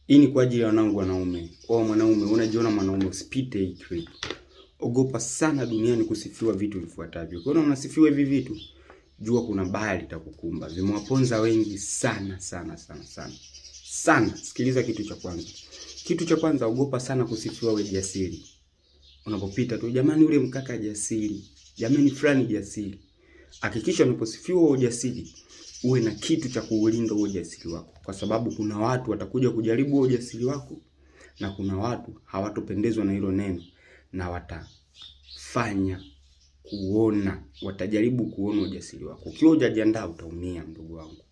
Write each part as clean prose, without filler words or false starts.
Hii ni kwa ajili ya wanangu wanaume. Mwanaume, unajiona mwanaume, usipite hii trick. Ogopa sana duniani kusifiwa vitu vifuatavyo. Ukiona unasifiwa hivi vitu, jua kuna bahari itakukumba. Vimewaponza wengi sana. Sana. Sikiliza kitu cha kwanza. Kitu cha kwanza, ogopa sana kusifiwa wewe jasiri. Unapopita tu, jamani yule mkaka jasiri. Jamani fulani jasiri. Hakikisha unaposifiwa wewe jasiri, uwe na kitu cha kuulinda huo ujasiri wako, kwa sababu kuna watu watakuja kujaribu huo ujasiri wako na kuna watu hawatopendezwa na hilo neno na watajaribu kuona ujasiri wako. Ukiwa hujajiandaa utaumia, ndugu wangu.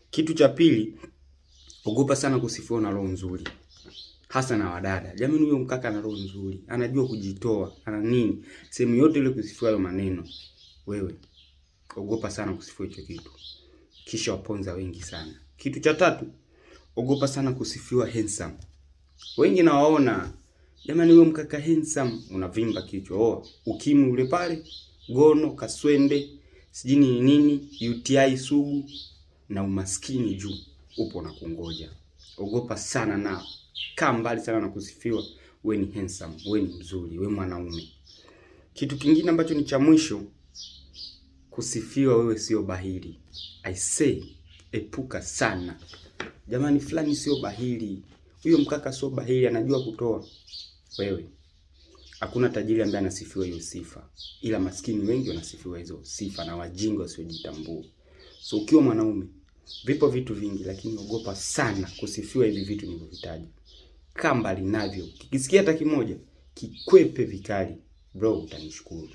Kitu cha pili, ogopa sana kusifiwa na roho nzuri, hasa na wadada. Jamani huyo mkaka ana roho nzuri, anajua kujitoa, ana nini, sehemu yote ile kusifiwa hayo maneno. Wewe ogopa sana kusifiwa hicho kitu, kisha waponza wengi sana. Kitu cha tatu, ogopa sana kusifiwa handsome. Wengi nawaona, jamani huyo mkaka handsome, unavimba kichwa. Ukimwi ule pale, gono, kaswende, sijini nini, UTI sugu na umaskini juu upo na kungoja. Ogopa sana na kaa mbali sana na kusifiwa wewe ni handsome, wewe ni mzuri, wewe mwanaume. Kitu kingine ambacho ni cha mwisho, kusifiwa wewe sio bahili. I say, epuka sana. Jamani fulani sio bahili, huyo mkaka sio bahili, anajua kutoa. Wewe, hakuna tajiri ambaye anasifiwa hiyo sifa, ila maskini wengi wanasifiwa hizo sifa na wajinga wasiojitambua. So ukiwa mwanaume, vipo vitu vingi, lakini ogopa sana kusifiwa hivi vitu nilivyotaja. Kaa mbali navyo. Kikisikia hata kimoja, kikwepe vikali. Bro, utanishukuru.